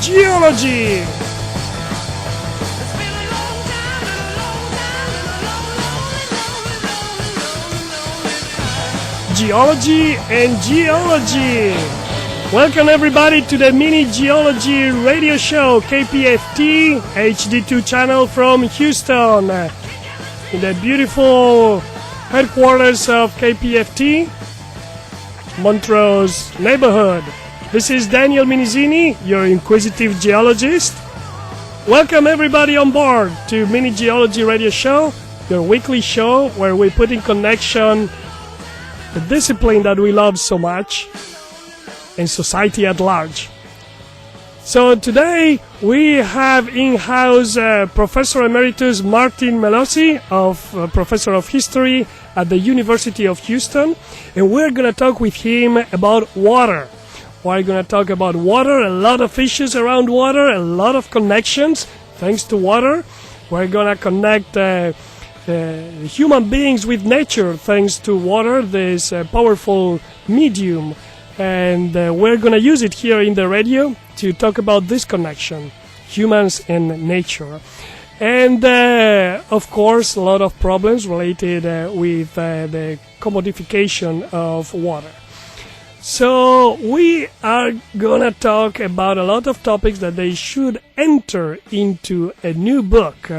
Geology. Geology and Geology. Welcome everybody to the Mini Geology radio show, KPFT HD2 channel from Houston, in the beautiful headquarters of KPFT, Montrose neighborhood. This is Daniel Minizini, your inquisitive geologist. Welcome everybody on board to Mini Geology radio show, your weekly show where we put in connection the discipline that we love so much and society at large. So today we have in-house Professor Emeritus Martin Melosi, Professor of History at the University of Houston, and we're going to talk with him about water. We're going to talk about water, a lot of issues around water, a lot of connections thanks to water. We're going to connect human beings with nature thanks to water, this powerful medium. And we're going to use it here in the radio to talk about this connection, humans and nature. And, of course, a lot of problems related with the commodification of water. So we are going to talk about a lot of topics that they should enter into a new book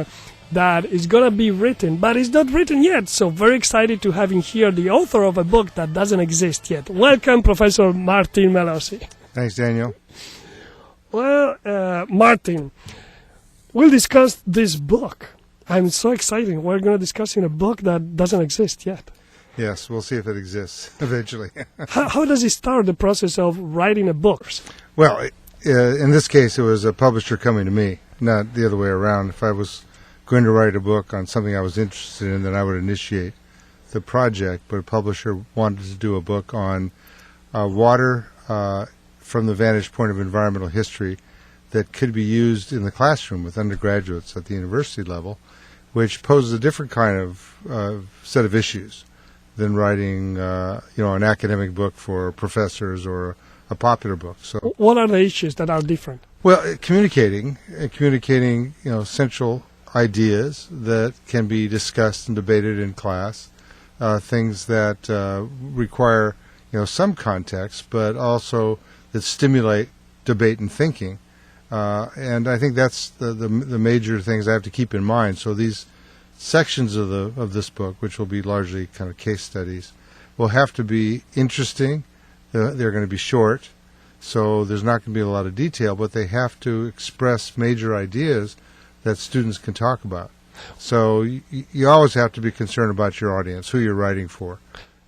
that is going to be written, but it's not written yet. So very excited to have in here the author of a book that doesn't exist yet. Welcome, Professor Martin Melosi. Thanks, Daniel. Well, Martin, we'll discuss this book. I'm so excited. We're going to discuss in a book that doesn't exist yet. Yes, we'll see if it exists eventually. How does it start, the process of writing a book? Well, in this case, it was a publisher coming to me, not the other way around. If I was going to write a book on something I was interested in, then I would initiate the project. But a publisher wanted to do a book on water from the vantage point of environmental history that could be used in the classroom with undergraduates at the university level, which poses a different kind of set of issues than writing, an academic book for professors or a popular book. So, what are the issues that are different? Well, communicating, central ideas that can be discussed and debated in class, things that require, some context, but also that stimulate debate and thinking. And I think that's the major things I have to keep in mind. So these sections of this book, which will be largely kind of case studies, will have to be interesting. They're going to be short, so there's not going to be a lot of detail, but they have to express major ideas that students can talk about. So you always have to be concerned about your audience, who you're writing for.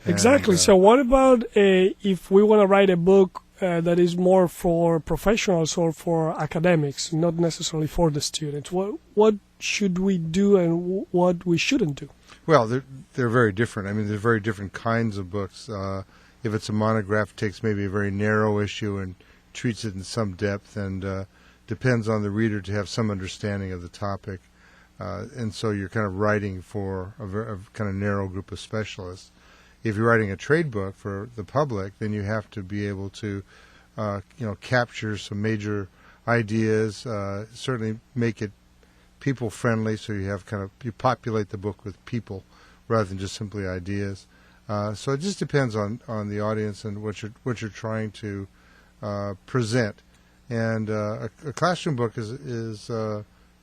Exactly. And, so what about if we want to write a book that is more for professionals or for academics, not necessarily for the students? What should we do and what we shouldn't do? Well, they're very different. I mean, they're very different kinds of books. If it's a monograph, it takes maybe a very narrow issue and treats it in some depth and depends on the reader to have some understanding of the topic. And so you're kind of writing for a kind of narrow group of specialists. If you're writing a trade book for the public, then you have to be able to, capture some major ideas, certainly make it people-friendly, so you populate the book with people rather than just simply ideas. So it just depends on the audience and what you're trying to present. And a classroom book is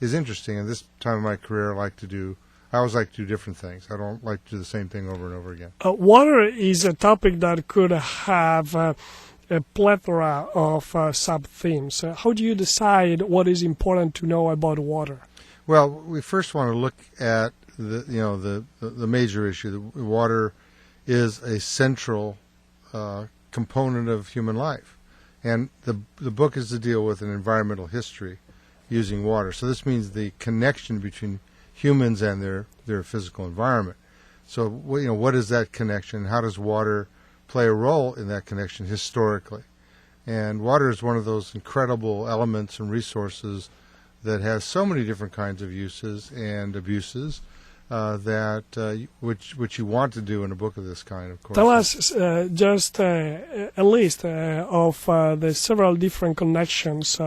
interesting. And this time of my career, I always like to do different things. I don't like to do the same thing over and over again. Water is a topic that could have a plethora of sub-themes. How do you decide what is important to know about water? Well, we first want to look at the major issue. The water is a central component of human life, and the book is to deal with an environmental history using water. So this means the connection between humans and their physical environment. So what is that connection? How does water play a role in that connection historically? And water is one of those incredible elements and resources that has so many different kinds of uses and abuses which you want to do in a book of this kind, of course. Tell us just a list of the several different connections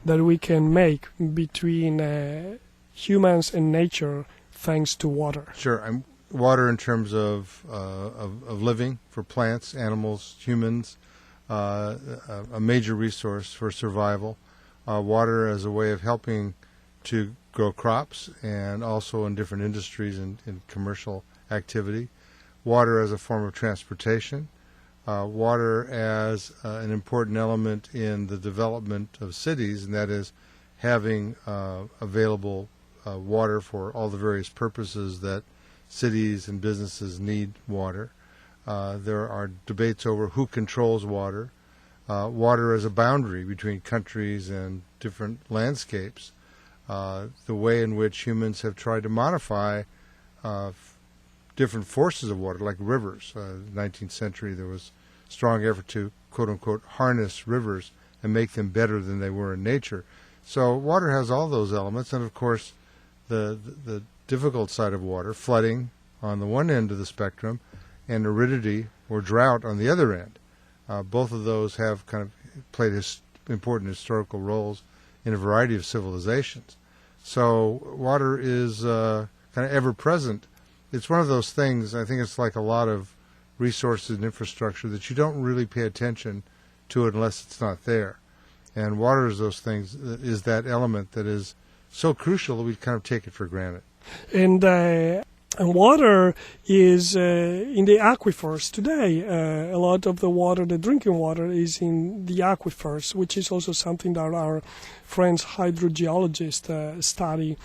that we can make between humans and nature thanks to water. Sure. Water in terms of living for plants, animals, humans, a major resource for survival. Water as a way of helping to grow crops and also in different industries and in commercial activity. Water as a form of transportation. Water as an important element in the development of cities, and that is having available water for all the various purposes that cities and businesses need water. There are debates over who controls water. Water as a boundary between countries and different landscapes. The way in which humans have tried to modify different forces of water, like rivers. In the 19th century, there was strong effort to, quote-unquote, harness rivers and make them better than they were in nature. So water has all those elements, and of course, the difficult side of water, flooding on the one end of the spectrum, and aridity or drought on the other end. Both of those have kind of played important historical roles in a variety of civilizations. So water is kind of ever-present. It's one of those things, I think it's like a lot of resources and infrastructure that you don't really pay attention to it unless it's not there. And water is those things, is that element that is so crucial that we kind of take it for granted. And water is in the aquifers today. A lot of the water, the drinking water, is in the aquifers, which is also something that our friends hydrogeologists study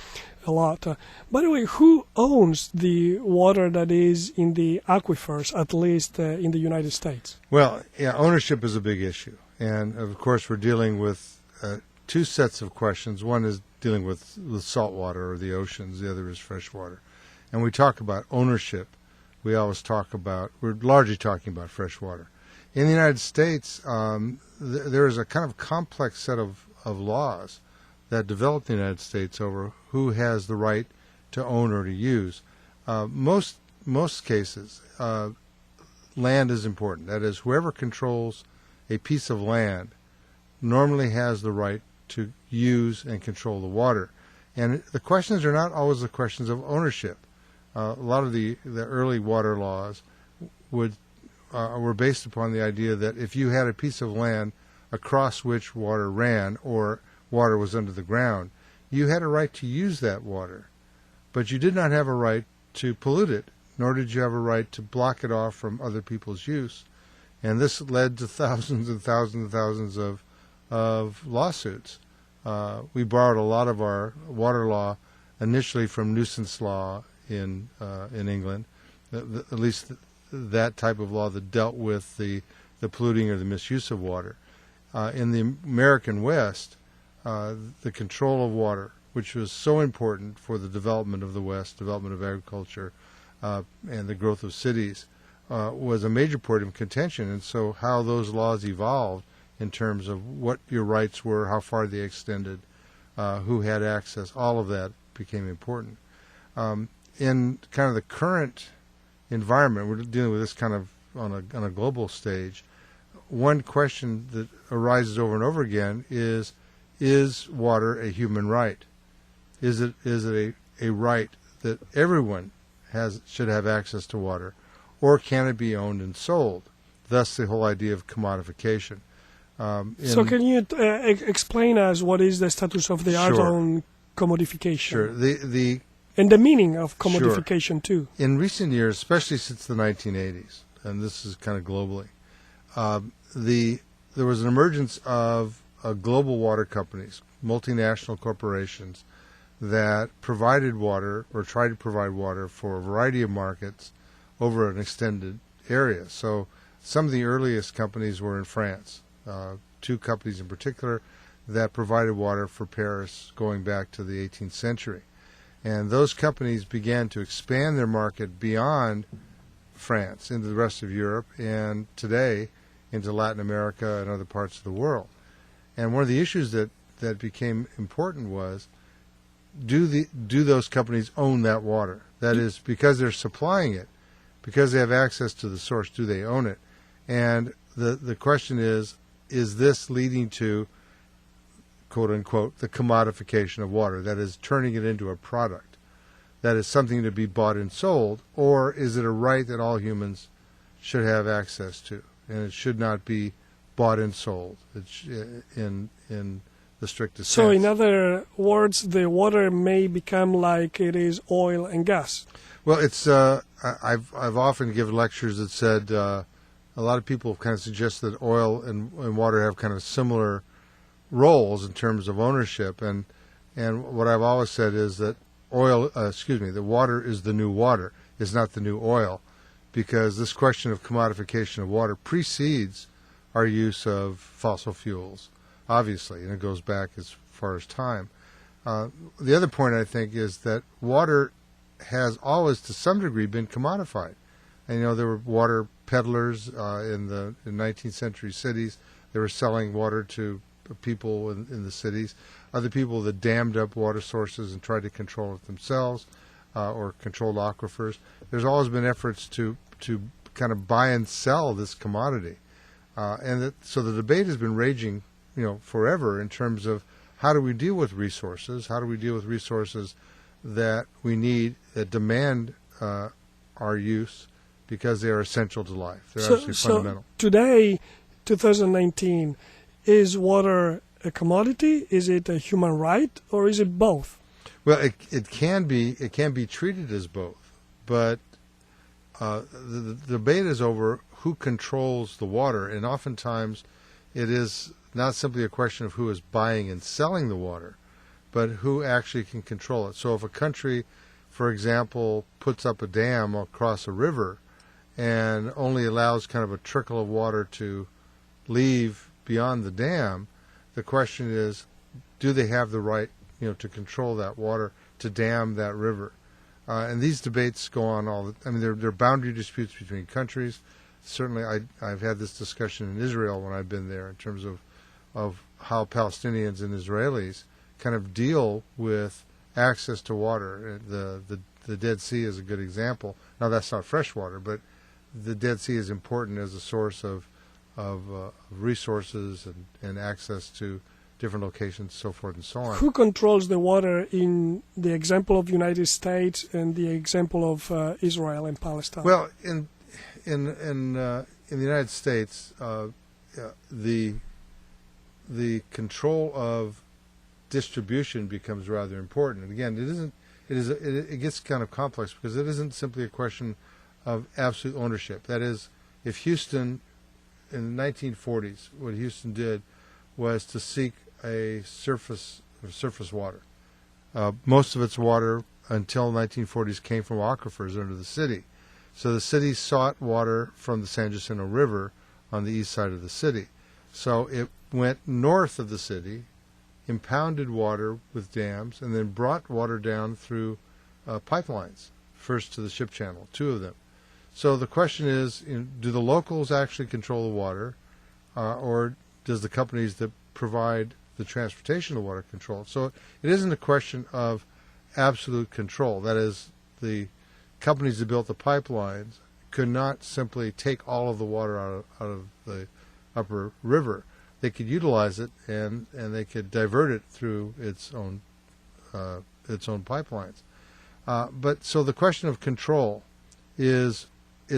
a lot. By the way, who owns the water that is in the aquifers, at least in the United States? Well, yeah, ownership is a big issue. And, of course, we're dealing with two sets of questions. One is dealing with salt water or the oceans. The other is fresh water. And we talk about ownership. We always talk about, we're largely talking about fresh water. In the United States, there is a kind of complex set of laws that developed in the United States over who has the right to own or to use. Most cases, land is important. That is, whoever controls a piece of land normally has the right to use and control the water. And the questions are not always the questions of ownership. A lot of the early water laws were based upon the idea that if you had a piece of land across which water ran or water was under the ground, you had a right to use that water, but you did not have a right to pollute it, nor did you have a right to block it off from other people's use. And this led to thousands and thousands and thousands of lawsuits. We borrowed a lot of our water law initially from nuisance law in England, at least that type of law that dealt with the polluting or the misuse of water. In the American West, the control of water, which was so important for the development of the West, development of agriculture, and the growth of cities, was a major point of contention. And so how those laws evolved in terms of what your rights were, how far they extended, who had access, all of that became important. In kind of the current environment, we're dealing with this kind of on a global stage. One question that arises over and over again is water a human right? Is it a right that everyone should have access to water, or can it be owned and sold? Thus, the whole idea of commodification. So, can you explain us what is the status of the art on commodification? Sure. And the meaning of commodification, too. In recent years, especially since the 1980s, and this is kind of globally, there was an emergence of global water companies, multinational corporations, that provided water or tried to provide water for a variety of markets over an extended area. So some of the earliest companies were in France, two companies in particular that provided water for Paris going back to the 18th century. And those companies began to expand their market beyond France into the rest of Europe and today into Latin America and other parts of the world. And one of the issues that became important was, do those companies own that water? That is, because they're supplying it, because they have access to the source, do they own it? And the question is this leading to quote unquote, the commodification of water. That is, turning it into a product. That is something to be bought and sold, or is it a right that all humans should have access to? And it should not be bought and sold in the strictest So, sense. in other words, the water may become like it is oil and gas. Well, it's I've often given lectures that said a lot of people kind of suggest that oil and water have kind of similar roles in terms of ownership, and what I've always said is that the water is the new water, is not the new oil, because this question of commodification of water precedes our use of fossil fuels, obviously, and it goes back as far as time. The other point, I think, is that water has always, to some degree, been commodified. And, there were water peddlers in 19th century cities. They were selling water to people in the cities. Other people that dammed up water sources and tried to control it themselves or controlled aquifers. There's always been efforts to kind of buy and sell this commodity. So the debate has been raging, forever in terms of how do we deal with resources? How do we deal with resources that we need, that demand our use because they are essential to life? They're absolutely fundamental. So today, 2019, is water a commodity? Is it a human right, or is it both? Well, it can be treated as both, but the debate is over who controls the water, and oftentimes it is not simply a question of who is buying and selling the water, but who actually can control it. So if a country, for example, puts up a dam across a river and only allows kind of a trickle of water to leave beyond the dam, the question is, do they have the right, to control that water, to dam that river? And these debates go on there are boundary disputes between countries. Certainly, I've had this discussion in Israel when I've been there in terms of how Palestinians and Israelis kind of deal with access to water. The Dead Sea is a good example. Now, that's not fresh water, but the Dead Sea is important as a source of resources and access to different locations, so forth and so on. Who controls the water in the example of United States and the example of Israel and Palestine? Well, in the United States, the control of distribution becomes rather important. And again, it gets kind of complex because it isn't simply a question of absolute ownership. That is, if Houston in the 1940s, what Houston did was to seek a surface water. Most of its water until the 1940s came from aquifers under the city. So the city sought water from the San Jacinto River on the east side of the city. So it went north of the city, impounded water with dams, and then brought water down through pipelines, first to the ship channel, 2 of them. So the question is, do the locals actually control the water, or does the companies that provide the transportation of the water control it? So it isn't a question of absolute control. That is, the companies that built the pipelines could not simply take all of the water out of the upper river. They could utilize it and they could divert it through its own pipelines. But so the question of control is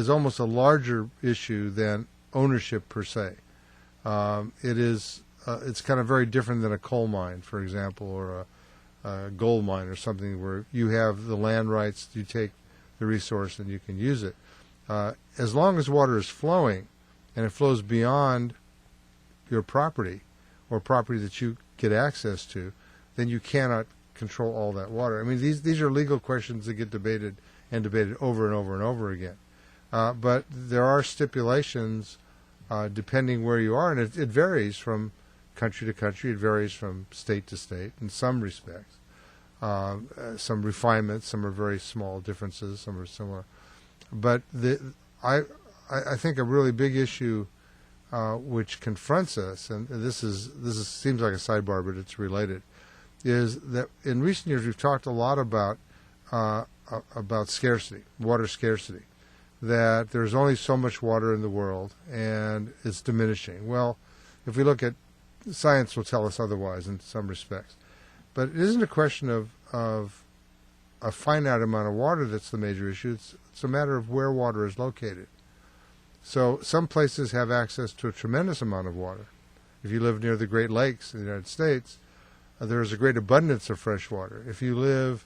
almost a larger issue than ownership per se. It's kind of very different than a coal mine, for example, or a gold mine or something where you have the land rights, you take the resource and you can use it. As long as water is flowing and it flows beyond your property or property that you get access to, then you cannot control all that water. I mean, these are legal questions that get debated over and over and over again. But there are stipulations depending where you are, and it varies from country to country. It varies from state to state in some respects. Some refinements, some are very small differences, some are similar. But I think a really big issue which confronts us, and this seems like a sidebar, but it's related, is that in recent years we've talked a lot about scarcity, water scarcity, that there's only so much water in the world and it's diminishing. Well, if we look at science will tell us otherwise in some respects. But it isn't a question of a finite amount of water that's the major issue. It's a matter of where water is located. So some places have access to a tremendous amount of water. If you live near the Great Lakes in the United States, there is a great abundance of fresh water. If you live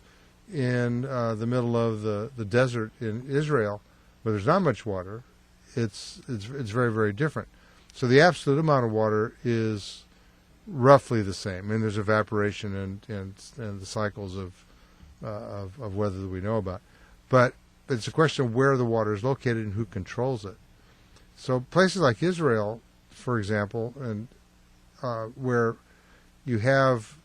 in the middle of the desert in Israel, where there's not much water, it's very, very different. So the absolute amount of water is roughly the same. I mean, there's evaporation and the cycles of weather that we know about. But it's a question of where the water is located and who controls it. So places like Israel, for example, and where you have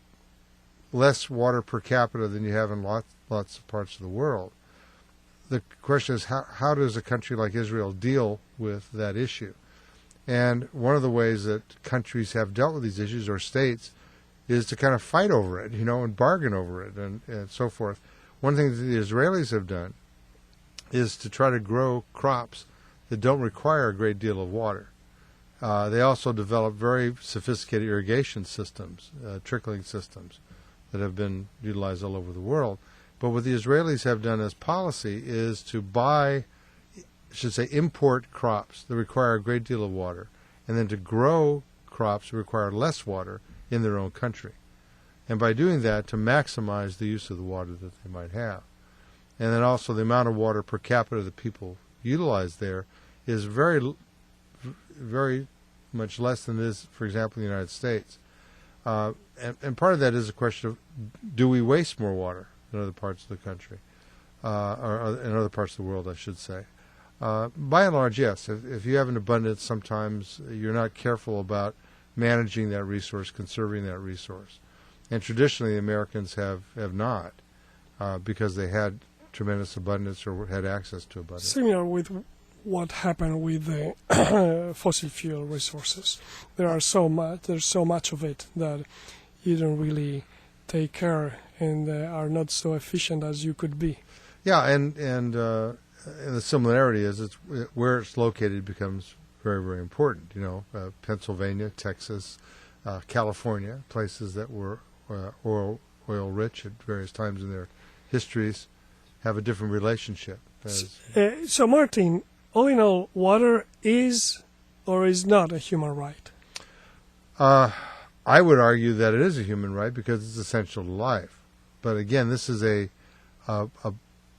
less water per capita than you have in lots of parts of the world, the question is how does a country like Israel deal with that issue? And one of the ways that countries have dealt with these issues, or states, is to kind of fight over it, and bargain over it, and so forth. One thing that the Israelis have done is to try to grow crops that don't require a great deal of water. They also develop very sophisticated irrigation systems, trickling systems, that have been utilized all over the world. But what the Israelis have done as policy is to import crops that require a great deal of water, and then to grow crops that require less water in their own country. And by doing that, to maximize the use of the water that they might have. And then also the amount of water per capita that people utilize there is very, very much less than it is, for example, in the United States. And part of that is a question of, do we waste more water in other parts of the country, or in other parts of the world, I should say. By and large, yes. If you have an abundance, sometimes you're not careful about managing that resource, conserving that resource. And traditionally, the Americans have not, because they had tremendous abundance or had access to abundance. Similar with what happened with the fossil fuel resources. There's so much of it that you don't really take care and are not so efficient as you could be. Yeah, and the similarity is where it's located becomes very, very important. Pennsylvania, Texas, California, places that were oil rich at various times in their histories, have a different relationship. So Martin, all in all, water is or is not a human right? I would argue that it is a human right because it's essential to life. But again, this is a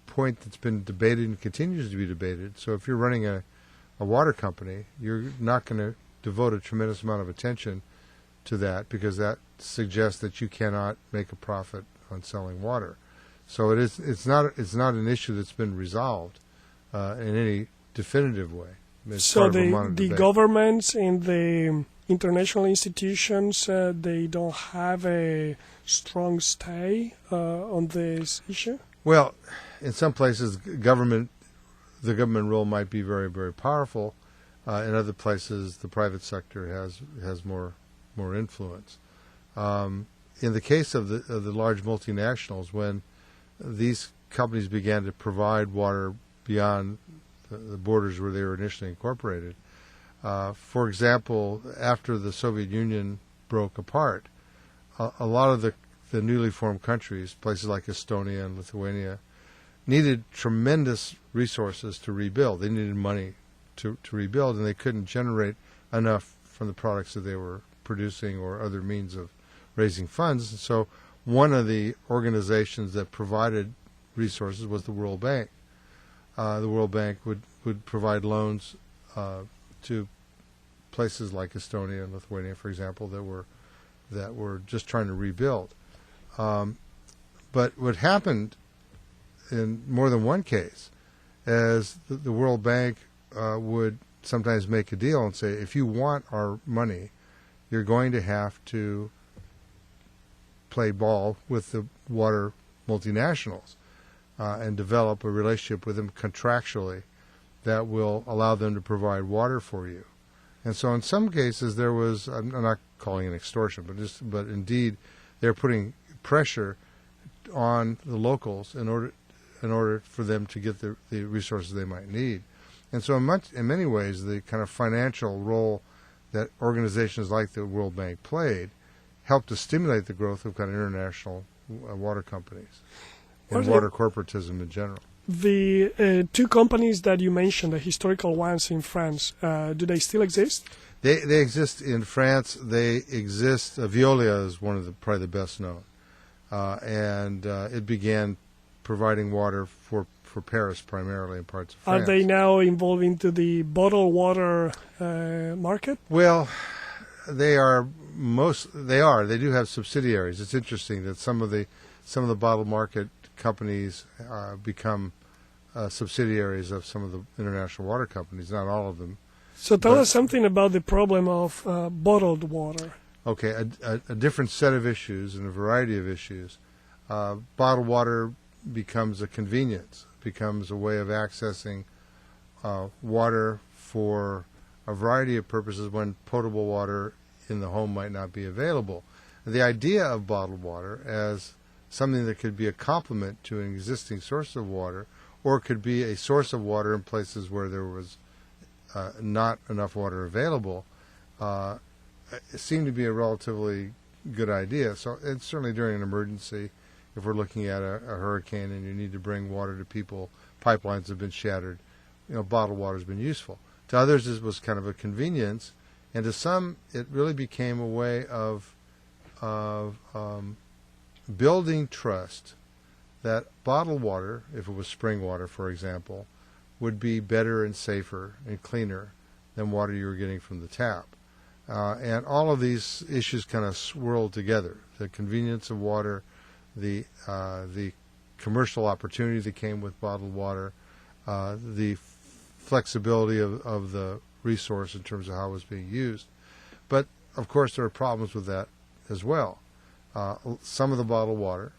point that's been debated and continues to be debated. So if you're running a water company, you're not going to devote a tremendous amount of attention to that because that suggests that you cannot make a profit on selling water. So it's not an issue that's been resolved in any definitive way. It's so the governments and the international institutions, they don't have a strong stay on this issue? Well, in some places, the government role might be very, very powerful. In other places, the private sector has more influence. In the case of the large multinationals, when these companies began to provide water beyond the borders where they were initially incorporated, for example, after the Soviet Union broke apart, a lot of the newly formed countries, places like Estonia and Lithuania, needed tremendous resources to rebuild. They needed money to rebuild, and they couldn't generate enough from the products that they were producing or other means of raising funds. And so one of the organizations that provided resources was the World Bank. The World Bank would provide loans to places like Estonia and Lithuania, for example, that were just trying to rebuild. But what happened in more than one case is the World Bank would sometimes make a deal and say, if you want our money, you're going to have to play ball with the water multinationals and develop a relationship with them contractually that will allow them to provide water for you. And so in some cases there was, I'm not calling it extortion, but indeed they're putting pressure on the locals in order for them to get the resources they might need. And so in many ways the kind of financial role that organizations like the World Bank played helped to stimulate the growth of kind of international water companies and water corporatism in general. The two companies that you mentioned, the historical ones in France, do they still exist? They exist in France. They exist. Veolia is one of probably the best known, and it began providing water for Paris primarily in parts of France. Are they now involved into the bottled water market? Well, they are. They do have subsidiaries. It's interesting that some of the bottled market companies become subsidiaries of some of the international water companies. Not all of them. So tell us something about the problem of bottled water. Okay, a different set of issues and a variety of issues. Bottled water becomes a convenience, becomes a way of accessing water for a variety of purposes when potable water in the home might not be available. The idea of bottled water as something that could be a complement to an existing source of water, or could be a source of water in places where there was not enough water available, it seemed to be a relatively good idea. So it's certainly during an emergency, if we're looking at a hurricane and you need to bring water to people, pipelines have been shattered, bottled water has been useful. To others, it was kind of a convenience, and to some, it really became a way of building trust that bottled water, if it was spring water, for example, would be better and safer and cleaner than water you were getting from the tap. And all of these issues kind of swirled together. The convenience of water, the commercial opportunity that came with bottled water, the flexibility of the resource in terms of how it was being used. But, of course, there are problems with that as well. Some of the bottled water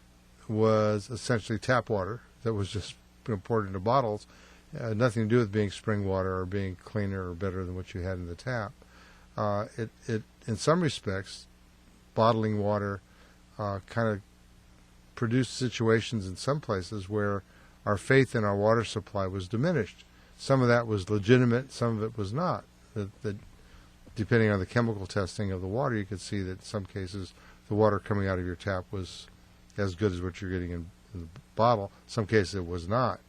was essentially tap water that was just poured into bottles. Nothing to do with being spring water or being cleaner or better than what you had in the tap. In some respects, bottling water kind of produced situations in some places where our faith in our water supply was diminished. Some of that was legitimate, some of it was not. That depending on the chemical testing of the water, you could see that in some cases the water coming out of your tap was as good as what you're getting in the bottle. In some cases it was not.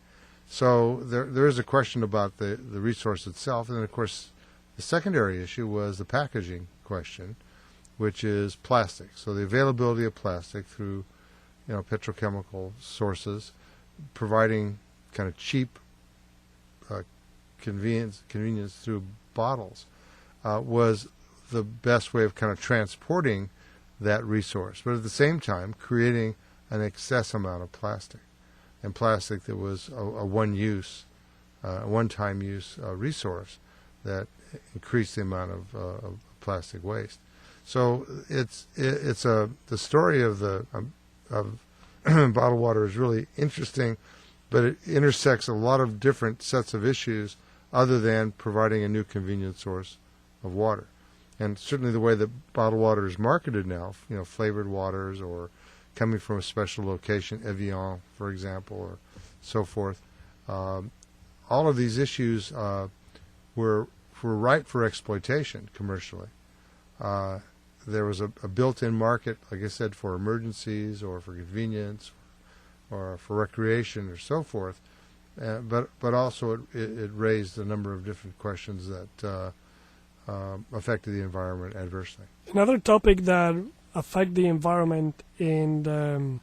So there is a question about the resource itself. And then, of course, the secondary issue was the packaging question, which is plastic. So the availability of plastic through petrochemical sources, providing kind of cheap convenience through bottles, was the best way of kind of transporting that resource. But at the same time, creating an excess amount of plastic, and plastic that was a one-time use resource that increased the amount of plastic waste. So the story of bottled water is really interesting, but it intersects a lot of different sets of issues other than providing a new convenient source of water. And certainly the way that bottled water is marketed now, flavored waters or coming from a special location, Evian, for example, or so forth, all of these issues were ripe for exploitation commercially. There was a built-in market, like I said, for emergencies or for convenience or for recreation or so forth, but also it raised a number of different questions that affected the environment adversely. Another topic that affect the environment and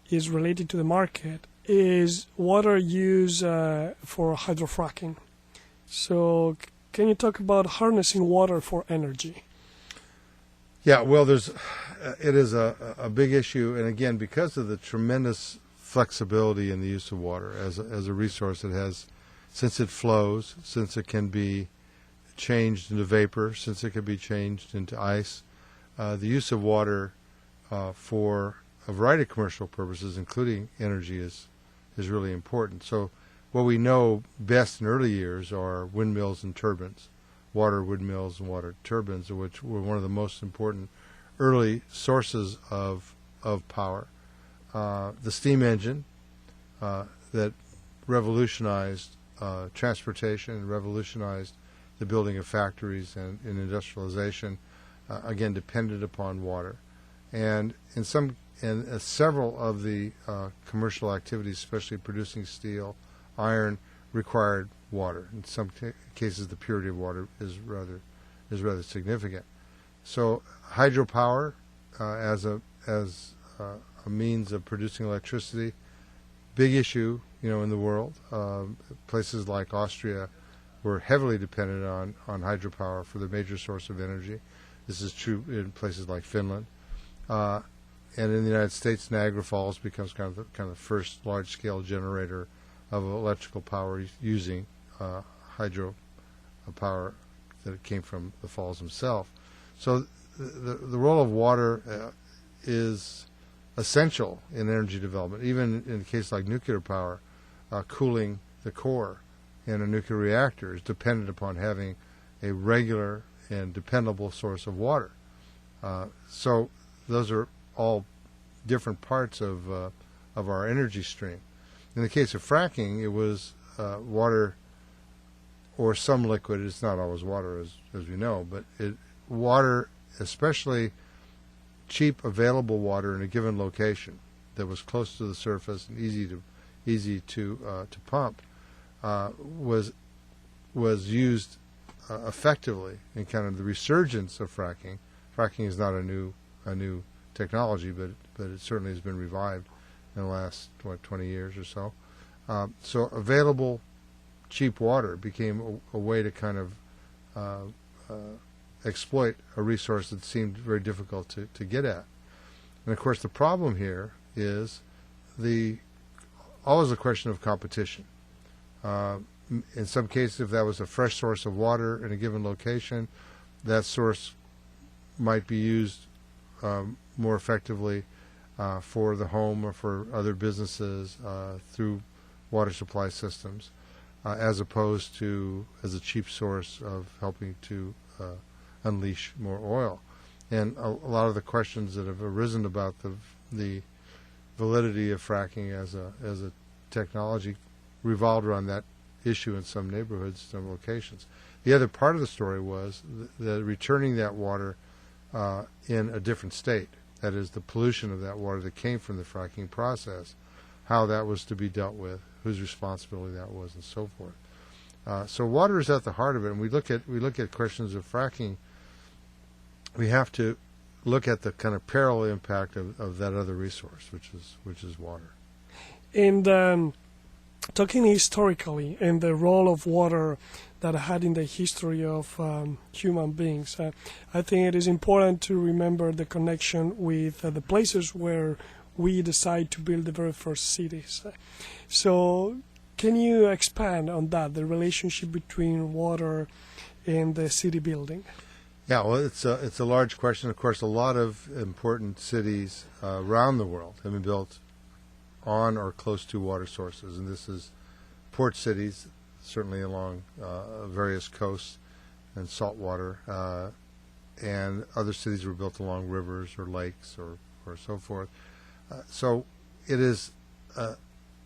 is related to the market is water use for hydrofracking. So can you talk about harnessing water for energy? Yeah, well, it is a big issue, and again, because of the tremendous flexibility in the use of water as a resource that has, since it flows, since it can be changed into vapor, since it can be changed into ice, the use of water for a variety of commercial purposes, including energy, is really important. So what we know best in early years are windmills and turbines, water windmills and water turbines, which were one of the most important early sources of power. The steam engine that revolutionized transportation and revolutionized the building of factories and in industrialization, again, depended upon water. And several of the commercial activities, especially producing steel, iron, required water. In some cases, the purity of water is rather significant. So hydropower as a means of producing electricity, big issue, in the world. Places like Austria were heavily dependent on hydropower for the major source of energy. This is true in places like Finland. And in the United States, Niagara Falls becomes kind of the first large-scale generator of electrical power using hydro power that came from the falls themselves. So the role of water is essential in energy development. Even in a case like nuclear power, cooling the core in a nuclear reactor is dependent upon having a regular and dependable source of water. So those are all different parts of our energy stream. In the case of fracking, it was water or some liquid. It's not always water, as we know, but water, especially cheap available water in a given location that was close to the surface and easy to pump, was used effectively in kind of the resurgence of fracking. Fracking is not a new technology, but it certainly has been revived in the last 20 years or so. So available cheap water became a way to kind of exploit a resource that seemed very difficult to get at. And of course the problem here is always a question of competition. In some cases, if that was a fresh source of water in a given location, that source might be used more effectively for the home or for other businesses through water supply systems, as opposed to as a cheap source of helping to unleash more oil. And a lot of the questions that have arisen about the validity of fracking as a technology revolved around that issue in some neighborhoods, some locations. The other part of the story was the returning that water in a different state. That is, the pollution of that water that came from the fracking process, how that was to be dealt with, whose responsibility that was, and so forth. So water is at the heart of it, and we look at questions of fracking. We have to look at the kind of parallel impact of that other resource, which is water. And talking historically and the role of water that had in the history of human beings, I think it is important to remember the connection with the places where we decide to build the very first cities. So can you expand on that, the relationship between water and the city building? Yeah, well, it's a large question. Of course, a lot of important cities around the world have been built on or close to water sources, and this is port cities, certainly along various coasts and saltwater, and other cities were built along rivers or lakes or so forth. So it is,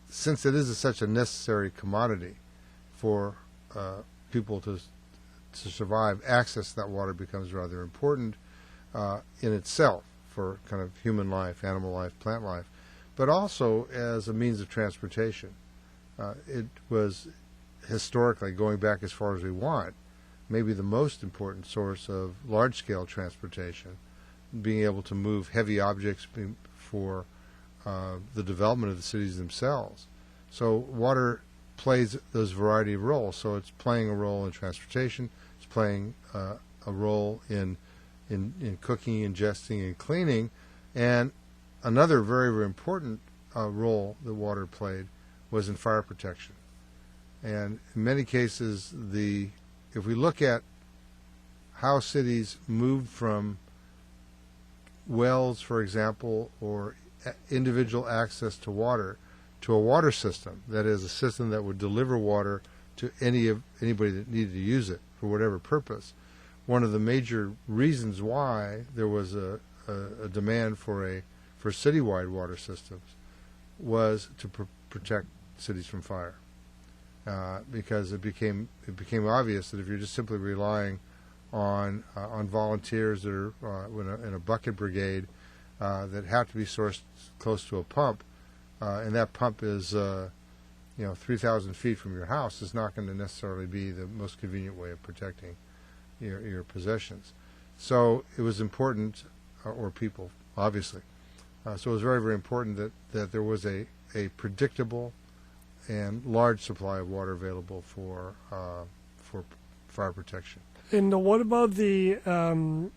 since it is such a necessary commodity for people to survive, access to that water becomes rather important in itself for kind of human life, animal life, plant life, but also as a means of transportation. It was historically, going back as far as we want, maybe the most important source of large-scale transportation, being able to move heavy objects for the development of the cities themselves. So water plays those variety of roles. So it's playing a role in transportation, it's playing a role in cooking, ingesting, and cleaning, and another very, very important role that water played was in fire protection. And in many cases, if we look at how cities moved from wells, for example, or individual access to water, to a water system, that is, a system that would deliver water to anybody that needed to use it for whatever purpose. One of the major reasons why there was a demand for citywide water systems was to protect cities from fire. because it became obvious that if you're just simply relying on volunteers that are in a bucket brigade that have to be sourced close to a pump, and that pump is 3,000 feet from your house, is not going to necessarily be the most convenient way of protecting your possessions. So it was important, or people, obviously. So it was very, very important that there was a predictable and large supply of water available for fire protection. And what about the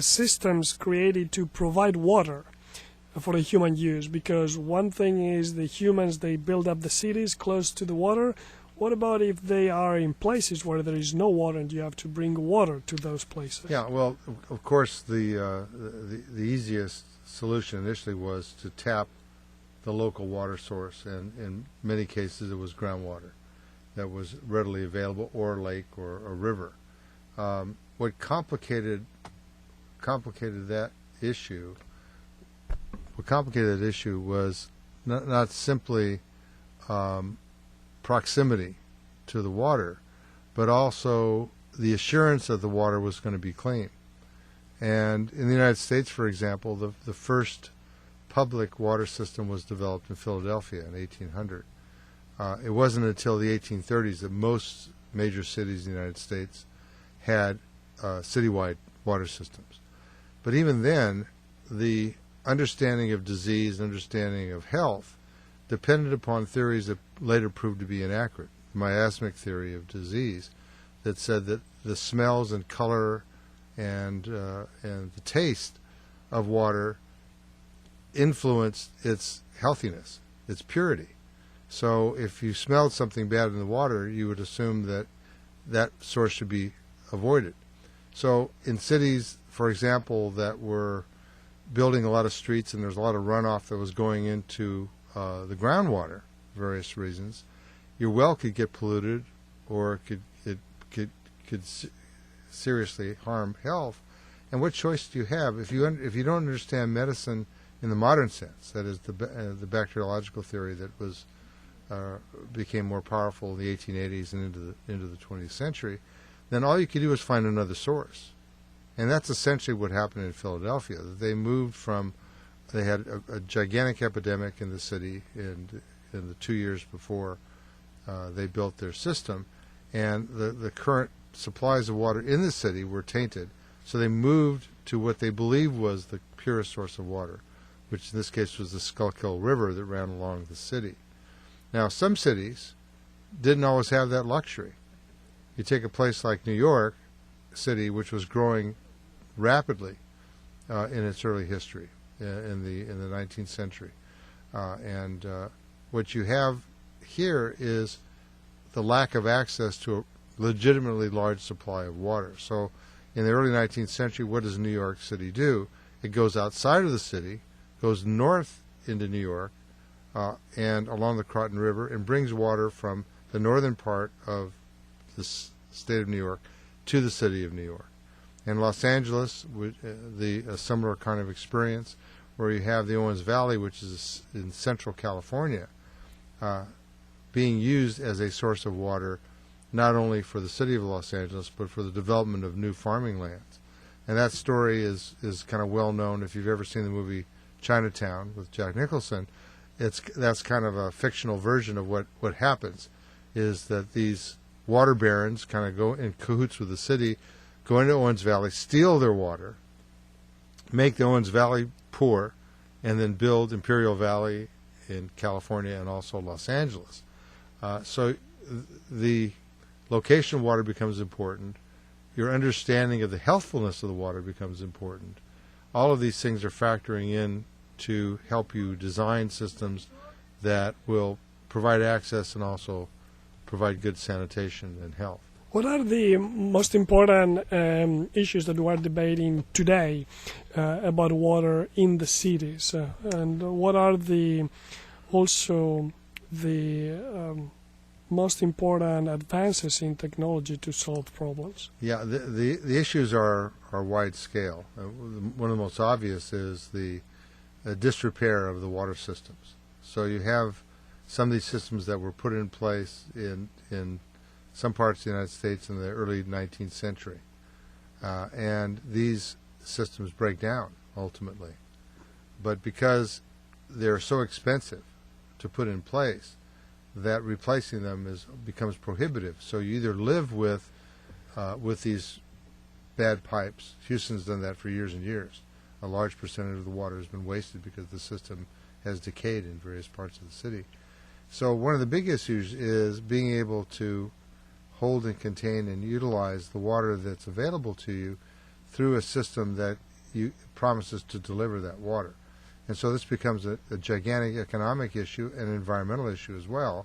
systems created to provide water for the human use? Because one thing is the humans, they build up the cities close to the water. What about if they are in places where there is no water and you have to bring water to those places? Yeah, well, of course, the easiest solution initially was to tap the local water source, and in many cases it was groundwater that was readily available, or a lake or a river. What complicated that issue was not simply proximity to the water, but also the assurance that the water was going to be clean. And in the United States, for example, the first public water system was developed in Philadelphia in 1800. It wasn't until the 1830s that most major cities in the United States had citywide water systems. But even then, the understanding of disease, understanding of health, depended upon theories that later proved to be inaccurate. Miasmic theory of disease that said that the smells and color and the taste of water influenced its healthiness, its purity. So if you smelled something bad in the water, you would assume that that source should be avoided. So in cities, for example, that were building a lot of streets and there's a lot of runoff that was going into the groundwater for various reasons, your well could get polluted, or it could seriously harm health. And what choice do you have if you don't understand medicine in the modern sense? That is the bacteriological theory that was became more powerful in the 1880s and into the 20th century. Then all you could do is find another source, and that's essentially what happened in Philadelphia. They moved from they had a gigantic epidemic in the city in the 2 years before they built their system, and the current supplies of water in the city were tainted. So they moved to what they believed was the purest source of water, which in this case was the Schuylkill River that ran along the city. Now, some cities didn't always have that luxury. You take a place like New York City, which was growing rapidly in its early history in the 19th century, and what you have here is the lack of access to a legitimately large supply of water. So in the early 19th century, what does New York City do? It goes outside of the city, goes north into New York, and along the Croton River, and brings water from the northern part of the state of New York to the city of New York. And Los Angeles, a similar kind of experience, where you have the Owens Valley, which is in central California, being used as a source of water, not only for the city of Los Angeles, but for the development of new farming lands. And that story is kind of well known. If you've ever seen the movie Chinatown with Jack Nicholson, that's kind of a fictional version of what happens, is that these water barons kind of go in cahoots with the city, go into Owens Valley, steal their water, make the Owens Valley poor, and then build Imperial Valley in California and also Los Angeles. So the location of water becomes important. Your understanding of the healthfulness of the water becomes important. All of these things are factoring in to help you design systems that will provide access and also provide good sanitation and health. What are the most important issues that we are debating today about water in the cities? And what are also the most important advances in technology to solve problems? Yeah, the issues are wide scale. One of the most obvious is the disrepair of the water systems. So you have some of these systems that were put in place in some parts of the United States in the early 19th century. And these systems break down ultimately. But because they're so expensive to put in place, that replacing them becomes prohibitive. So you either live with these bad pipes. Houston's done that for years and years. A large percentage of the water has been wasted because the system has decayed in various parts of the city. So one of the big issues is being able to hold and contain and utilize the water that's available to you through a system that promises to deliver that water. And so this becomes a gigantic economic issue and environmental issue as well,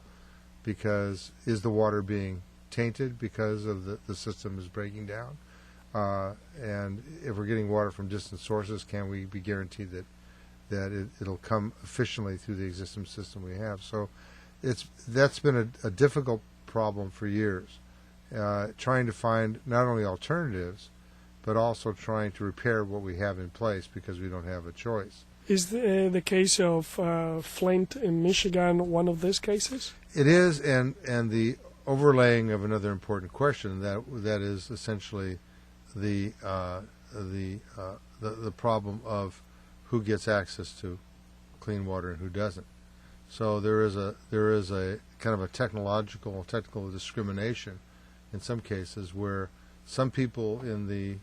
because is the water being tainted because of the system is breaking down? And if we're getting water from distant sources, can we be guaranteed that it'll come efficiently through the existing system we have? So that's been a difficult problem for years, trying to find not only alternatives, but also trying to repair what we have in place because we don't have a choice. Is the case of Flint in Michigan one of these cases? It is, and the overlaying of another important question that is essentially the problem of who gets access to clean water and who doesn't. So there is a kind of a technical discrimination in some cases where some people in the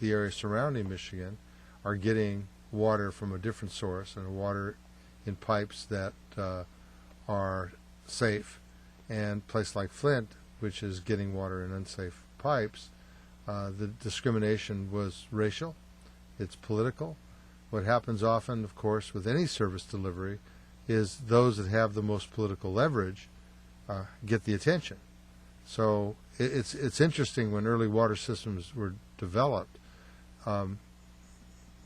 area surrounding Michigan are getting water from a different source and water in pipes that are safe, and a place like Flint, which is getting water in unsafe pipes, the discrimination was racial, it's political. What happens often, of course, with any service delivery is those that have the most political leverage get the attention. So it's interesting when early water systems were developed,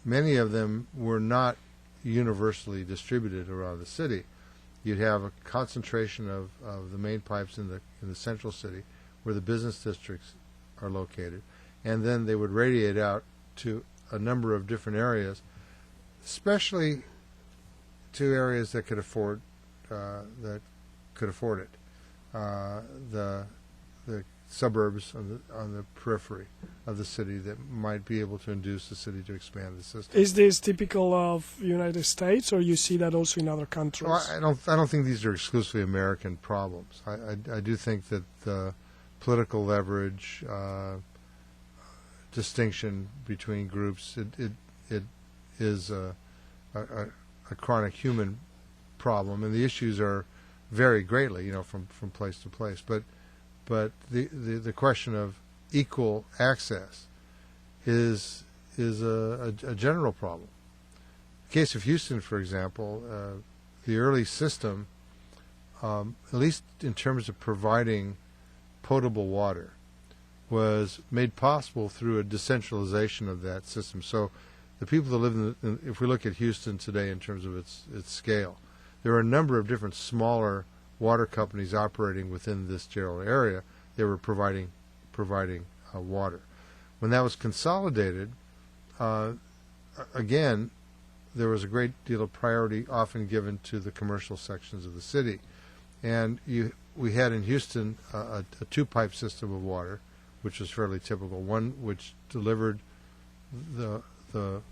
many of them were not universally distributed around the city. You'd have a concentration of the main pipes in the central city where the business districts are located, and then they would radiate out to a number of different areas, especially to areas that could afford it. The suburbs on the periphery of the city that might be able to induce the city to expand the system. Is this typical of United States, or you see that also in other countries? Well, I don't think these are exclusively American problems. I do think that the political leverage, distinction between groups, it is a chronic human problem, and the issues vary greatly, from place to place. But the question of equal access is a general problem. In the case of Houston, for example, the early system, at least in terms of providing potable water, was made possible through a decentralization of that system. So the people that live if we look at Houston today in terms of its scale, there are a number of different smaller water companies operating within this general area. They were providing water. When that was consolidated, again, there was a great deal of priority often given to the commercial sections of the city, and we had in Houston a two-pipe system of water, which was fairly typical. One which delivered the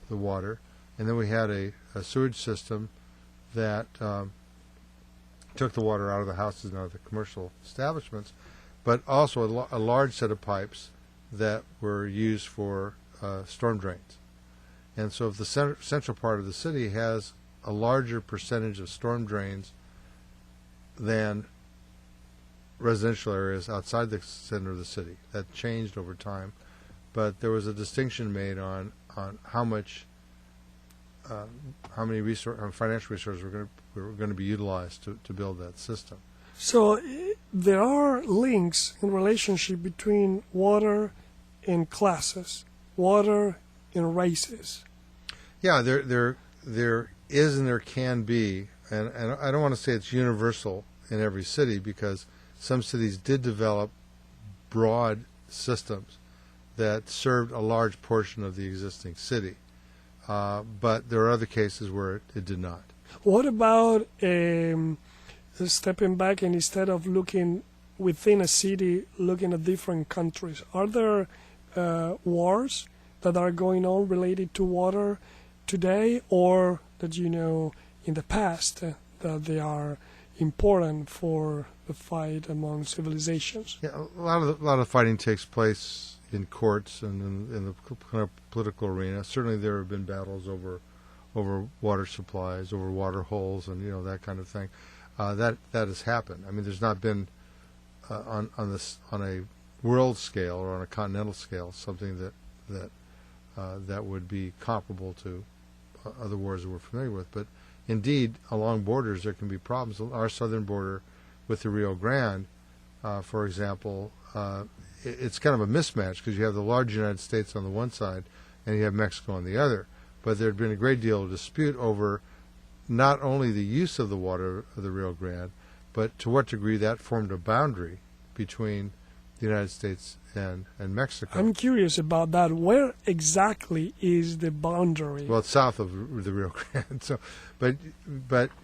water, and then we had a sewage system that took the water out of the houses and out of the commercial establishments, but also a large set of pipes that were used for storm drains. And so if the central part of the city has a larger percentage of storm drains than residential areas outside the center of the city. That changed over time, but there was a distinction made on how many financial resources were going to be utilized to build that system. So there are links in relationship between water and classes, water and races. Yeah, there is and there can be, and I don't want to say it's universal in every city, because some cities did develop broad systems that served a large portion of the existing city, but there are other cases where it did not. What about stepping back and instead of looking within a city, looking at different countries, are there wars that are going on related to water today, or that you know in the past that they are important for the fight among civilizations? Yeah, a lot of fighting takes place in courts and in the kind of political arena. Certainly, there have been battles over water supplies, over water holes, and that kind of thing. That has happened. I mean, there's not been on a world scale or on a continental scale something that would be comparable to other wars that we're familiar with. But indeed, along borders there can be problems. Our southern border with the Rio Grande, for example, it's kind of a mismatch because you have the large United States on the one side and you have Mexico on the other. But there had been a great deal of dispute over not only the use of the water of the Rio Grande, but to what degree that formed a boundary between the United States and Mexico. I'm curious about that. Where exactly is the boundary? Well, it's south of the Rio Grande. So, but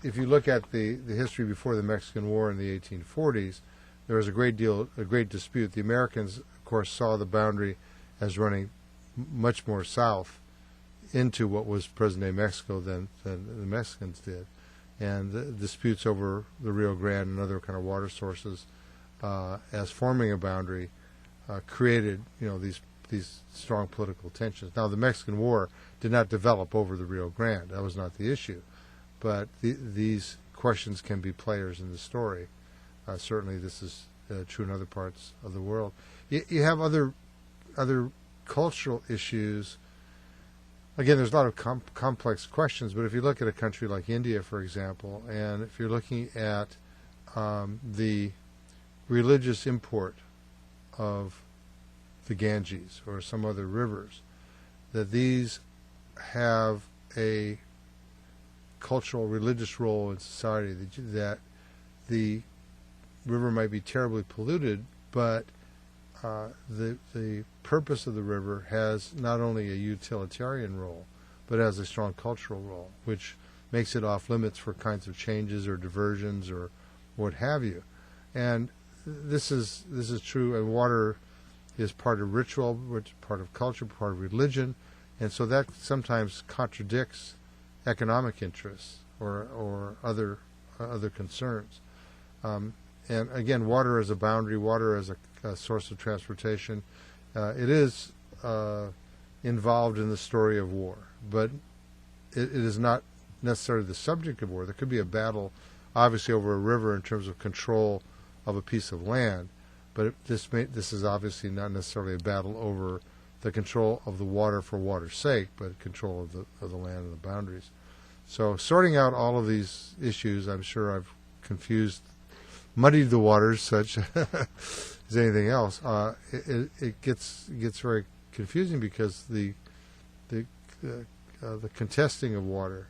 if you look at the history before the Mexican War in the 1840s, there was a great dispute. The Americans, of course, saw the boundary as running much more south into what was present-day Mexico than the Mexicans did. And the disputes over the Rio Grande and other kind of water sources as forming a boundary created, these strong political tensions. Now, the Mexican War did not develop over the Rio Grande. That was not the issue. But these questions can be players in the story. Certainly, this is true in other parts of the world. You have other cultural issues. Again, there's a lot of complex questions, but if you look at a country like India, for example, and if you're looking at the religious import of the Ganges or some other rivers, that these have a cultural, religious role in society, that the river might be terribly polluted, but the purpose of the river has not only a utilitarian role, but has a strong cultural role, which makes it off limits for kinds of changes or diversions or what have you. And this is true. And water is part of ritual, which is part of culture, part of religion, and so that sometimes contradicts economic interests or other concerns. And again, water as a boundary, water as a source of transportation, it is involved in the story of war, but it is not necessarily the subject of war. There could be a battle, obviously, over a river in terms of control of a piece of land, but this is obviously not necessarily a battle over the control of the water for water's sake, but control of the land and the boundaries. So sorting out all of these issues, I'm sure I've muddied the waters such as anything else. It gets very confusing because the contesting of water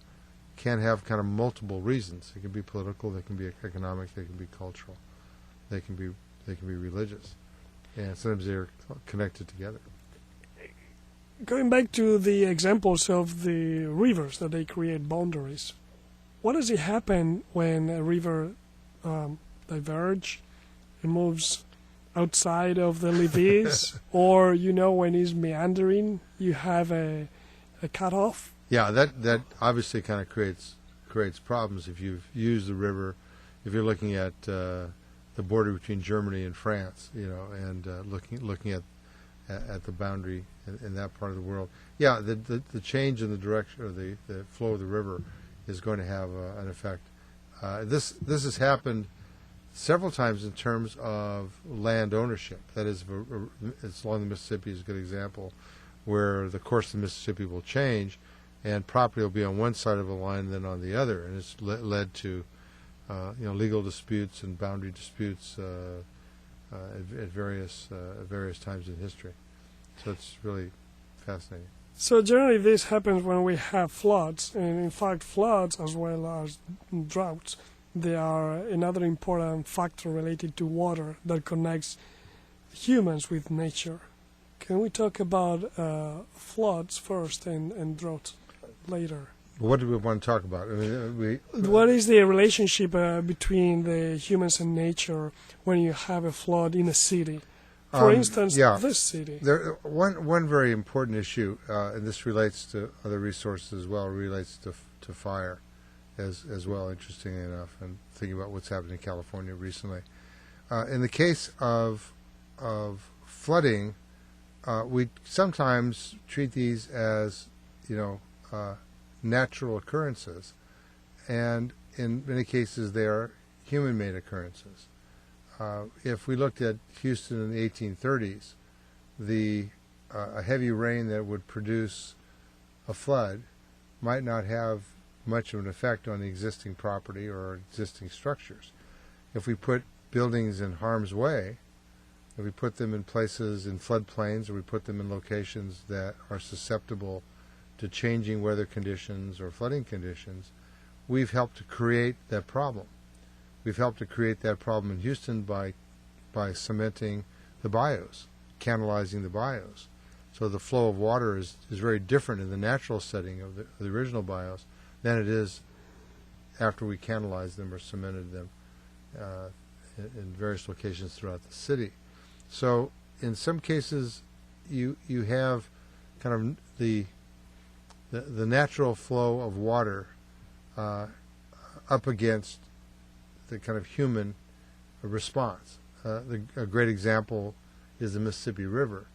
can have kind of multiple reasons. It can be political, they can be economic, they can be cultural, they can be religious, and sometimes they're connected together. Going back to the examples of the rivers that they create boundaries, what does it happen when a river diverge and moves outside of the levees, or when it's meandering, you have a cutoff? Yeah, that obviously kind of creates problems if you've used the river. If you're looking at the border between Germany and France, and looking at the boundary in that part of the world, yeah, the change in the direction or the flow of the river is going to have an effect. This has happened several times in terms of land ownership. That is, it's along the Mississippi is a good example, where the course of the Mississippi will change, and property will be on one side of a line and then on the other, and it's led to legal disputes and boundary disputes at various times in history. So it's really fascinating. So generally this happens when we have floods, and in fact floods as well as droughts, they are another important factor related to water that connects humans with nature. Can we talk about floods first and droughts later? What do we want to talk about? I mean, What is the relationship between the humans and nature when you have a flood in a city? For instance, this city. One very important issue, and this relates to other resources as well, relates to fire as well, interestingly enough, and thinking about what's happened in California recently. In the case of flooding, we sometimes treat these as, natural occurrences, and in many cases they are human-made occurrences. If we looked at Houston in the 1830s, a heavy rain that would produce a flood might not have much of an effect on the existing property or existing structures. If we put buildings in harm's way, if we put them in places in floodplains, or we put them in locations that are susceptible to changing weather conditions or flooding conditions, we've helped to create that problem. We've helped to create that problem in Houston by cementing the bayous, canalizing the bayous. So the flow of water is very different in the natural setting of the original bayous than it is after we canalized them or cemented them in various locations throughout the city. So in some cases, you have kind of the natural flow of water up against the kind of human response. A great example is the Mississippi River.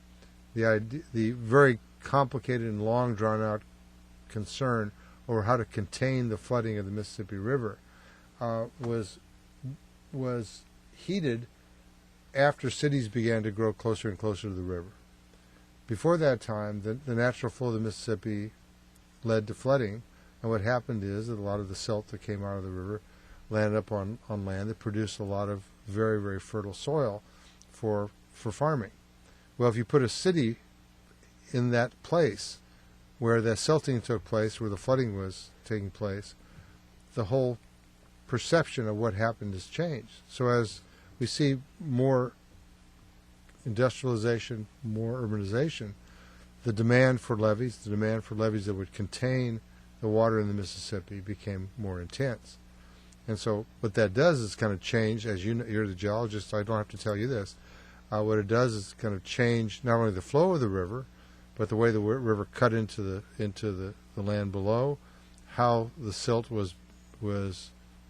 The very complicated and long drawn-out concern over how to contain the flooding of the Mississippi River was heated after cities began to grow closer and closer to the river. Before that time, the natural flow of the Mississippi led to flooding, and what happened is that a lot of the silt that came out of the river landed up on land that produced a lot of very, very fertile soil for farming. Well, if you put a city in that place where the silting took place, where the flooding was taking place, the whole perception of what happened has changed. So as we see more industrialization, more urbanization, the demand for levees that would contain the water in the Mississippi became more intense. And so what that does is kind of change, as you're the geologist, so I don't have to tell you this, what it does is kind of change not only the flow of the river, but the way the river cut into the land below, how the silt was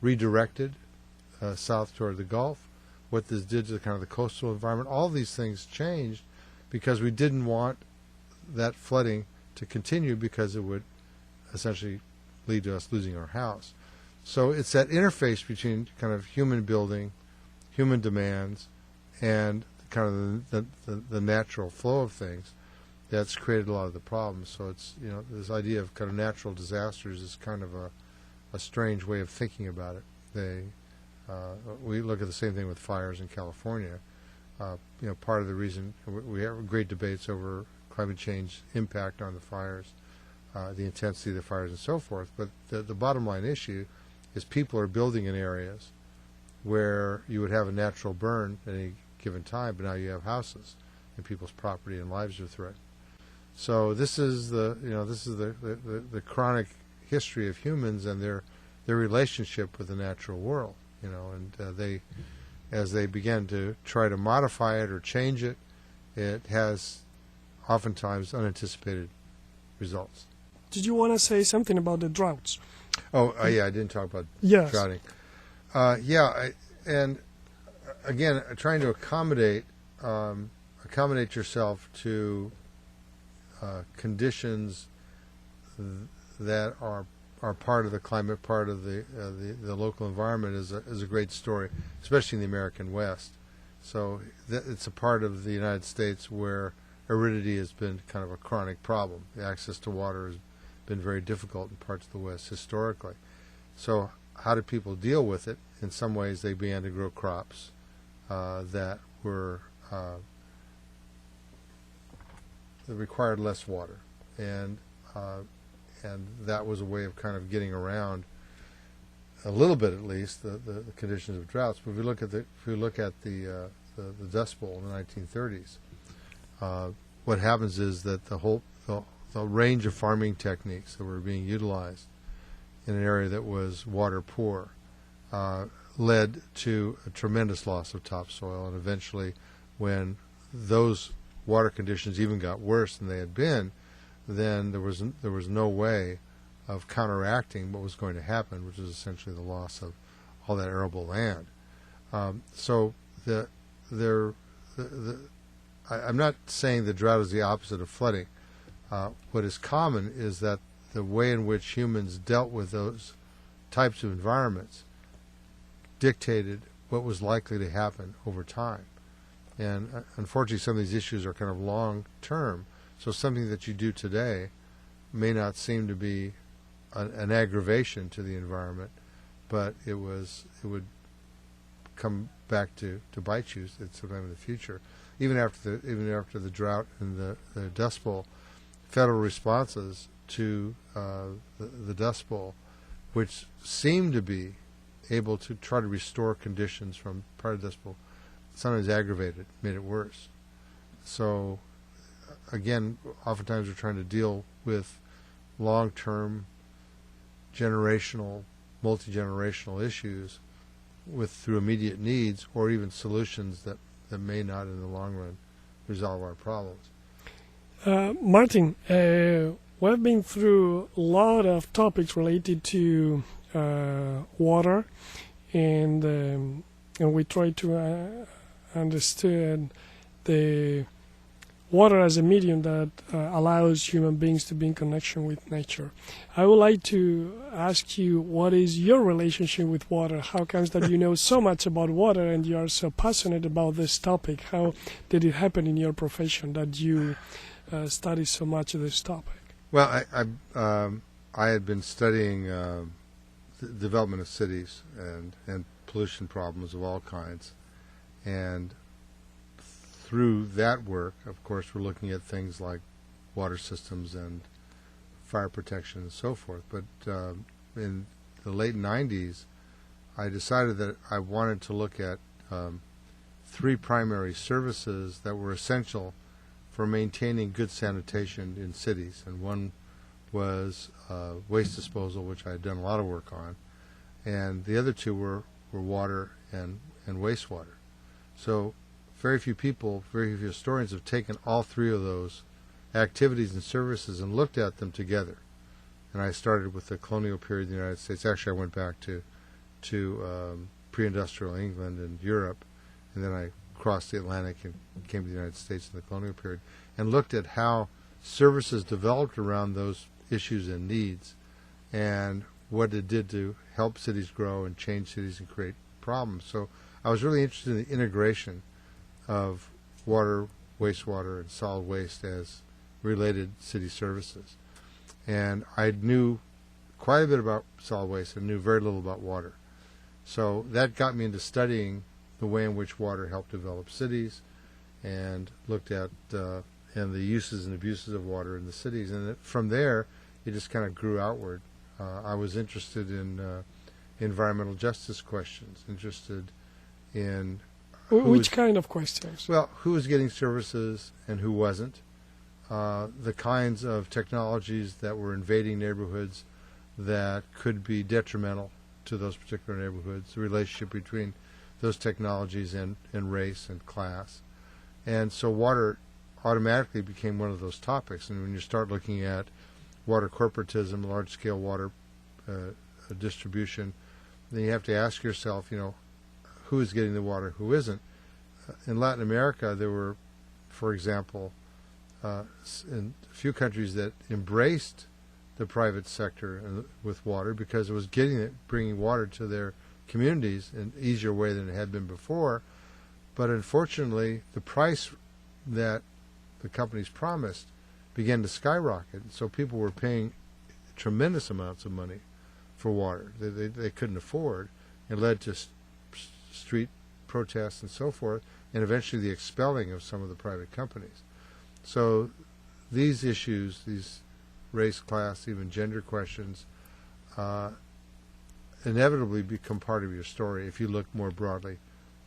redirected south toward the Gulf, what this did to the coastal environment. All these things changed because we didn't want that flooding to continue, because it would essentially lead to us losing our house. So it's that interface between kind of human building, human demands, and kind of the natural flow of things that's created a lot of the problems. So it's, this idea of kind of natural disasters is kind of a strange way of thinking about it. We look at the same thing with fires in California. Part of the reason we have great debates over climate change impact on the fires, the intensity of the fires and so forth, but the bottom line issue is people are building in areas where you would have a natural burn at any given time, but now you have houses and people's property and lives are threatened. So this is the chronic history of humans and their relationship with the natural world. And as they begin to try to modify it or change it, it has oftentimes unanticipated results. Did you want to say something about the droughts? I didn't talk about droughting. And again, trying to accommodate yourself to conditions that are part of the climate, part of the local environment is a great story, especially in the American West. So it's a part of the United States where aridity has been kind of a chronic problem. The access to water has been very difficult in parts of the West historically. So how did people deal with it? In some ways, they began to grow crops that required less water, and that was a way of kind of getting around a little bit, at least, the conditions of droughts. But if we look at the Dust Bowl in the 1930s, what happens is that the range of farming techniques that were being utilized in an area that was water poor led to a tremendous loss of topsoil, and eventually when those water conditions even got worse than they had been, then there was no way of counteracting what was going to happen, which is essentially the loss of all that arable land. So I'm not saying the drought is the opposite of flooding. What is common is that the way in which humans dealt with those types of environments dictated what was likely to happen over time. And unfortunately, some of these issues are kind of long-term. So something that you do today may not seem to be an aggravation to the environment, but it would come back to bite you at some time in the future. Even after the drought and the Dust Bowl, federal responses to the Dust Bowl, which seemed to be able to try to restore conditions from prior to Dust Bowl, sometimes aggravated, made it worse. So again, oftentimes we're trying to deal with long-term, generational, multi-generational issues through immediate needs or even solutions that may not in the long run resolve our problems. Martin, we've been through a lot of topics related to water, and we try to understand the water as a medium that allows human beings to be in connection with nature. I would like to ask you, what is your relationship with water? How comes that you know so much about water and you are so passionate about this topic? How did it happen in your profession that you study so much of this topic? Well, I had been studying the development of cities and pollution problems of all kinds, and through that work, of course, we're looking at things like water systems and fire protection and so forth. But in the late 90s, I decided that I wanted to look at three primary services that were essential for maintaining good sanitation in cities. And one was waste disposal, which I had done a lot of work on. And the other two were water and wastewater. So very few people, very few historians have taken all three of those activities and services and looked at them together. And I started with the colonial period in the United States. Actually, I went back to pre-industrial England and Europe, and then I crossed the Atlantic and came to the United States in the colonial period, and looked at how services developed around those issues and needs, and what it did to help cities grow and change cities and create problems. So I was really interested in the integration of water, wastewater, and solid waste as related city services. And I knew quite a bit about solid waste and knew very little about water. So that got me into studying the way in which water helped develop cities, and looked at and the uses and abuses of water in the cities. And from there, it just kind of grew outward. I was interested in environmental justice questions, interested in which kind of questions? Well, who was getting services and who wasn't, the kinds of technologies that were invading neighborhoods that could be detrimental to those particular neighborhoods, the relationship between those technologies and race and class. And so water automatically became one of those topics. And when you start looking at water corporatism, large-scale water distribution, then you have to ask yourself, who is getting the water, who isn't. In Latin America, there were, for example, in a few countries that embraced the private sector with water because it was bringing water to their communities in an easier way than it had been before. But unfortunately, the price that the companies promised began to skyrocket. So people were paying tremendous amounts of money for water they couldn't afford. It led to street protests and so forth, and eventually the expelling of some of the private companies. So these issues, these race, class, even gender questions, inevitably become part of your story if you look more broadly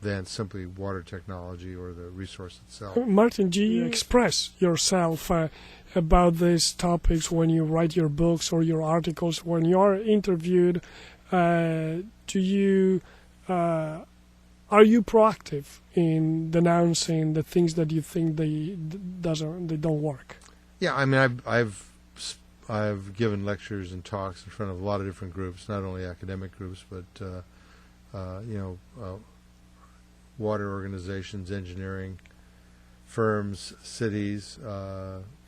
than simply water technology or the resource itself. Martin, do you express yourself about these topics when you write your books or your articles? When you are interviewed, are you proactive in denouncing the things that you think they don't work? Yeah, I mean, I've given lectures and talks in front of a lot of different groups, not only academic groups, but water organizations, engineering firms, cities.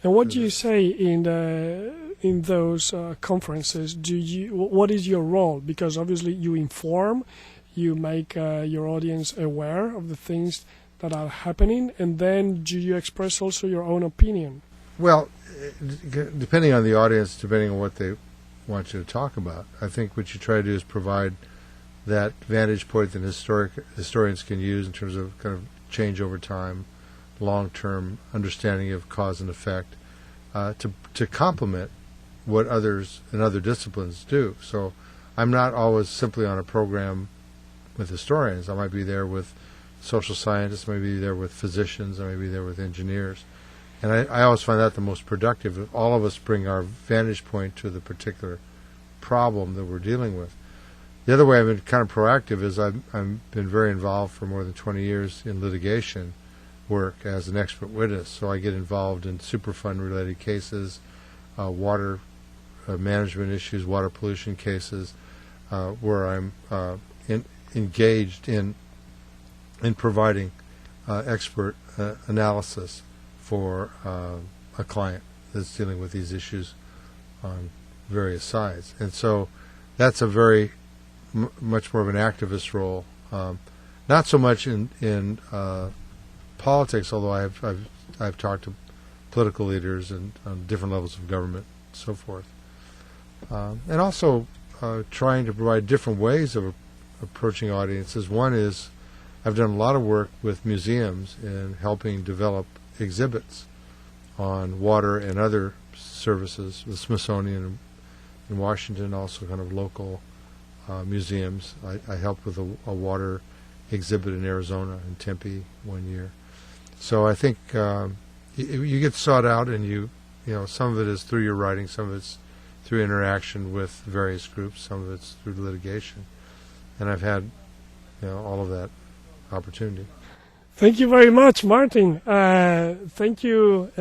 And what do you say in those conferences? What is your role? Because obviously you inform, you make your audience aware of the things that are happening, and then do you express also your own opinion? Well, depending on the audience, depending on what they want you to talk about, I think what you try to do is provide that vantage point that historians can use in terms of kind of change over time, long-term understanding of cause and effect, to complement what others in other disciplines do. So I'm not always simply on a program with historians. I might be there with social scientists, I may be there with physicians, I may be there with engineers. And I always find that the most productive, if all of us bring our vantage point to the particular problem that we're dealing with. The other way I've been kind of proactive is I've been very involved for more than 20 years in litigation work as an expert witness. So I get involved in Superfund-related cases, water management issues, water pollution cases, where I'm engaged in providing expert analysis for a client that's dealing with these issues on various sides. And so that's a very much more of an activist role, not so much in politics, although I've talked to political leaders and on different levels of government, and so forth, and also trying to provide different ways of approaching audiences. One is I've done a lot of work with museums in helping develop exhibits on water and other services. The Smithsonian in Washington, also kind of local museums. I helped with a water exhibit in Arizona, in Tempe, one year. So I think you get sought out, and you know, some of it is through your writing, some of it's through interaction with various groups, some of it's through litigation, and I've had, you know, all of that opportunity. Thank you very much, Martin. Thank you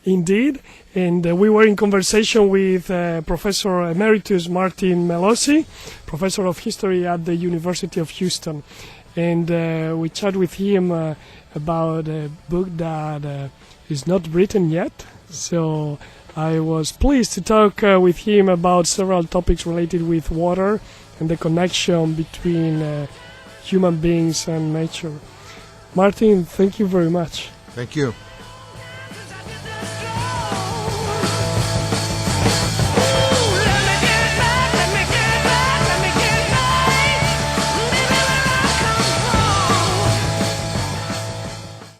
indeed. And we were in conversation with Professor Emeritus Martin Melosi, Professor of History at the University of Houston. And we chatted with him about a book that is not written yet. So I was pleased to talk with him about several topics related with water and the connection between human beings and nature. Martin, thank you very much. Thank you.